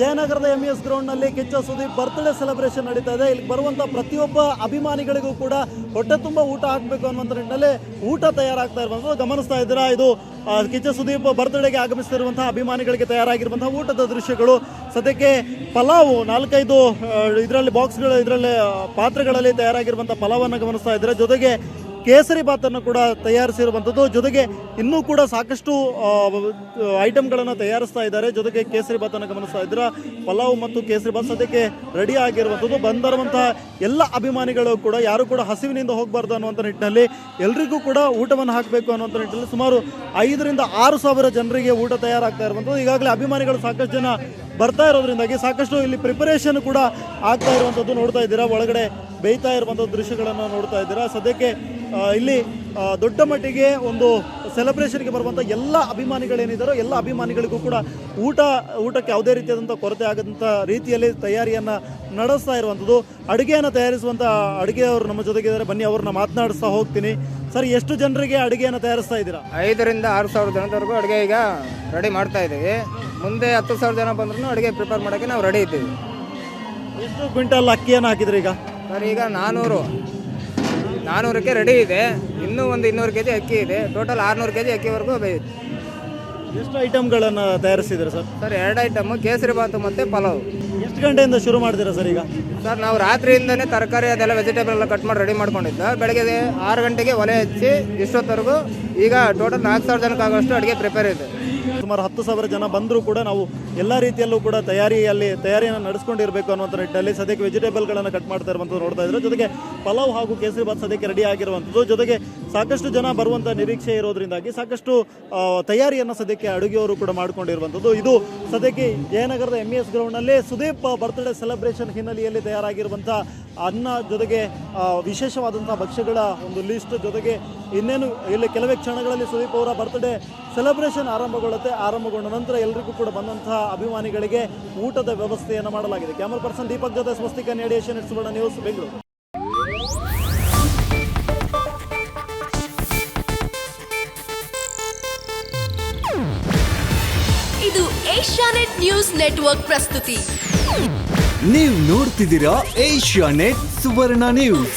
ಜಯನಗರದ MES ಗ್ರೌಂಡ್ನಲ್ಲಿ Kichcha Sudeep birthday celebration ನಡೀತಾ ಇದೆ. ಇಲ್ಲಿ ಬರುವಂಥ ಪ್ರತಿಯೊಬ್ಬ ಅಭಿಮಾನಿಗಳಿಗೂ ಕೂಡ ಹೊಟ್ಟೆ ತುಂಬ ಊಟ ಹಾಕಬೇಕು ಅನ್ನುವಂಥ ನಿಟ್ಟಿನಲ್ಲಿ ಊಟ ತಯಾರಾಗ್ತಾ ಇರುವಂಥದ್ದು ಗಮನಿಸ್ತಾ ಇದ್ದೀರಾ. ಇದು ಕಿಚ್ಚ ಸುದೀಪ್ ಬರ್ತ್ಡೇಗೆ ಆಗಮಿಸ್ತಿರುವಂತಹ ಅಭಿಮಾನಿಗಳಿಗೆ ತಯಾರಾಗಿರುವಂತಹ ಊಟದ ದೃಶ್ಯಗಳು. ಸದ್ಯಕ್ಕೆ ಪಲಾವು 4-5 ಇದರಲ್ಲಿ ಬಾಕ್ಸ್ಗಳು, ಇದರಲ್ಲಿ ಪಾತ್ರೆಗಳಲ್ಲಿ ತಯಾರಾಗಿರುವಂಥ ಪಲಾವನ್ನು ಗಮನಿಸ್ತಾ ಇದ್ದಾರೆ. ಜೊತೆಗೆ ಕೇಸರಿ ಬಾತನ್ನು ಕೂಡ ತಯಾರಿಸಿರುವಂಥದ್ದು. ಜೊತೆಗೆ ಇನ್ನೂ ಕೂಡ ಸಾಕಷ್ಟು ಐಟಮ್ಗಳನ್ನು ತಯಾರಿಸ್ತಾ ಇದ್ದಾರೆ. ಜೊತೆಗೆ ಕೇಸರಿ ಬಾತನ್ನು ಗಮನಿಸ್ತಾ ಇದ್ದೀರಾ. ಪಲಾವ್ ಮತ್ತು ಕೇಸರಿ ಬಾತ್ ಸದ್ಯಕ್ಕೆ ರೆಡಿ ಆಗಿರುವಂಥದ್ದು. ಬಂದಿರುವಂತಹ ಎಲ್ಲ ಅಭಿಮಾನಿಗಳು ಕೂಡ ಯಾರು ಕೂಡ ಹಸಿವಿನಿಂದ ಹೋಗಬಾರ್ದು ಅನ್ನುವಂಥ ನಿಟ್ಟಿನಲ್ಲಿ ಎಲ್ರಿಗೂ ಕೂಡ ಊಟವನ್ನು ಹಾಕಬೇಕು ಅನ್ನುವಂಥ ನಿಟ್ಟಿನಲ್ಲಿ ಸುಮಾರು 5,000-6,000 ಜನರಿಗೆ ಊಟ ತಯಾರಾಗ್ತಾ ಇರುವಂಥದ್ದು. ಈಗಾಗಲೇ ಅಭಿಮಾನಿಗಳು ಸಾಕಷ್ಟು ಜನ ಬರ್ತಾ ಇರೋದ್ರಿಂದಾಗಿ ಸಾಕಷ್ಟು ಇಲ್ಲಿ ಪ್ರಿಪರೇಷನ್ ಕೂಡ ಆಗ್ತಾ ಇರುವಂಥದ್ದು ನೋಡ್ತಾ ಇದ್ದೀರಾ. ಒಳಗಡೆ ಬೇಯ್ತಾ ಇರುವಂಥ ದೃಶ್ಯಗಳನ್ನು ನೋಡ್ತಾ ಇದ್ದೀರಾ. ಸದ್ಯಕ್ಕೆ ಇಲ್ಲಿ ದೊಡ್ಡ ಮಟ್ಟಿಗೆ ಒಂದು ಸೆಲೆಬ್ರೇಷನ್ಗೆ ಬರುವಂಥ ಎಲ್ಲ ಅಭಿಮಾನಿಗಳೇನಿದ್ದಾರೋ ಎಲ್ಲ ಅಭಿಮಾನಿಗಳಿಗೂ ಕೂಡ ಊಟಕ್ಕೆ ಯಾವುದೇ ರೀತಿಯಾದಂಥ ಕೊರತೆ ಆಗದಂಥ ರೀತಿಯಲ್ಲಿ ತಯಾರಿಯನ್ನು ನಡೆಸ್ತಾ ಇರುವಂಥದ್ದು. ಅಡುಗೆಯನ್ನು ತಯಾರಿಸುವಂಥ ಅಡುಗೆಯವರು ನಮ್ಮ ಜೊತೆಗಿದ್ದಾರೆ. ಬನ್ನಿ ಅವ್ರನ್ನ ಮಾತನಾಡಿಸ್ತಾ ಹೋಗ್ತೀನಿ. ಸರ್, ಎಷ್ಟು ಜನರಿಗೆ ಅಡುಗೆಯನ್ನು ತಯಾರಿಸ್ತಾ ಇದ್ದೀರಾ? 5,000-6,000 ಜನದವರೆಗೂ ಅಡುಗೆ ಈಗ ರೆಡಿ ಮಾಡ್ತಾ ಇದ್ದೀವಿ. ಮುಂದೆ 10,000 ಜನ ಬಂದ್ರೂ ಅಡುಗೆ ಪ್ರಿಪೇರ್ ಮಾಡೋಕ್ಕೆ ನಾವು ರೆಡಿ ಇದ್ದೀವಿ. ಎಷ್ಟು ಕ್ವಿಂಟಲ್ ಅಕ್ಕಿಯನ್ನು ಹಾಕಿದ್ರಿ ಈಗ? ಸರ್, ಈಗ 400ಕ್ಕೆ ರೆಡಿ ಇದೆ. ಇನ್ನೂ ಒಂದು 200 kg ಅಕ್ಕಿ ಇದೆ. ಟೋಟಲ್ 600 kg ಅಕ್ಕಿವರೆಗೂ ಬೇಯುತ್ತೆ. ಎಷ್ಟು ಐಟಮ್ಗಳನ್ನು ತಯಾರಿಸಿದ್ದೀರಾ sir? Sir, 2 item, kesari bath ಮತ್ತು ಪಲಾವ್. ಎಷ್ಟು ಗಂಟೆಯಿಂದ ಶುರು ಮಾಡ್ತೀರಾ ಸರ್ ಈಗ? ಸರ್, ನಾವು ರಾತ್ರಿಯಿಂದನೇ ತರಕಾರಿ ಅದೆಲ್ಲ ವೆಜಿಟೇಬಲ್ ಎಲ್ಲ ಕಟ್ ಮಾಡಿ ರೆಡಿ ಮಾಡ್ಕೊಂಡಿದ್ದು. ಬೆಳಗ್ಗೆ 6 ಗಂಟೆಗೆ ಒಲೆ ಹಚ್ಚಿ ಇಷ್ಟೊತ್ತವರೆಗೂ ಈಗ ಟೋಟಲ್ 4,000 ಜನಕ್ಕಾಗುವಷ್ಟು ಅಡುಗೆ ಪ್ರಿಪೇರ್ ಇದೆ. ಸುಮಾರು 10,000 ಜನ ಬಂದರೂ ಕೂಡ ನಾವು ಎಲ್ಲ ರೀತಿಯಲ್ಲೂ ಕೂಡ ತಯಾರಿಯನ್ನು ನಡೆಸ್ಕೊಂಡಿರಬೇಕು ಅನ್ನುವಂಥ ನಿಟ್ಟಿನಲ್ಲಿ ಸದ್ಯಕ್ಕೆ ವೆಜಿಟೇಬಲ್ಗಳನ್ನು ಕಟ್ ಮಾಡ್ತಾ ಇರುವಂಥದ್ದು ನೋಡ್ತಾ ಇದ್ದಾರೆ. ಜೊತೆಗೆ ಪಲಾವ್ ಹಾಗೂ ಕೇಸರಿ ಬಾತ್ ಸದ್ಯಕ್ಕೆ ರೆಡಿ ಆಗಿರುವಂಥದ್ದು. ಜೊತೆಗೆ ಸಾಕಷ್ಟು ಜನ ಬರುವಂಥ ನಿರೀಕ್ಷೆ ಇರೋದ್ರಿಂದಾಗಿ ಸಾಕಷ್ಟು ತಯಾರಿಯನ್ನು ಸದ್ಯಕ್ಕೆ ಅಡುಗೆಯವರು ಕೂಡ ಮಾಡ್ಕೊಂಡಿರುವಂಥದ್ದು. ಇದು ಸದ್ಯಕ್ಕೆ ಜಯನಗರದ MES ಗ್ರೌಂಡ್ನಲ್ಲಿ ಸುದೀಪ್ ಬರ್ತ್ಡೇ ಸೆಲೆಬ್ರೇಷನ್ ಹಿನ್ನೆಲೆಯಲ್ಲಿ ತಯಾರಾಗಿರುವಂಥ ಅನ್ನ, ಜೊತೆಗೆ ವಿಶೇಷವಾದಂಥ ಭಕ್ಷ್ಯಗಳ ಒಂದು ಲಿಸ್ಟ್, ಜೊತೆಗೆ ಇನ್ನೇನು ಇಲ್ಲಿ ಕೆಲವೇ ಕ್ಷಣಗಳಲ್ಲಿ ಸುದೀಪ್ ಅವರ ಬರ್ತ್ಡೇ ಸೆಲೆಬ್ರೇಷನ್ ಆರಂಭಗೊಂಡ ನಂತರ ಎಲ್ಲರಿಗೂ ಕೂಡ ಬಂದಂತಹ ಅಭಿಮಾನಿಗಳಿಗೆ ಊಟದ ವ್ಯವಸ್ಥೆಯನ್ನು ಮಾಡಲಾಗಿದೆ. ಕ್ಯಾಮರಾ ಪರ್ಸನ್ ದೀಪಕ್ ಜೊತೆ ಸ್ವಸ್ತಿಕ ನೇಡಿಯೇಷನ್ ಸುವರ್ಣ ನ್ಯೂಸ್, ಬೆಂಗಳೂರು. ಇದು ಏಷ್ಯಾನೆಟ್ ನ್ಯೂಸ್ ನೆಟ್ವರ್ಕ್ ಪ್ರಸ್ತುತಿ. ನೀವು ನೋಡ್ತಿದ್ದೀರಾ ಏಷ್ಯಾನೆಟ್ ಸುವರ್ಣ ನ್ಯೂಸ್.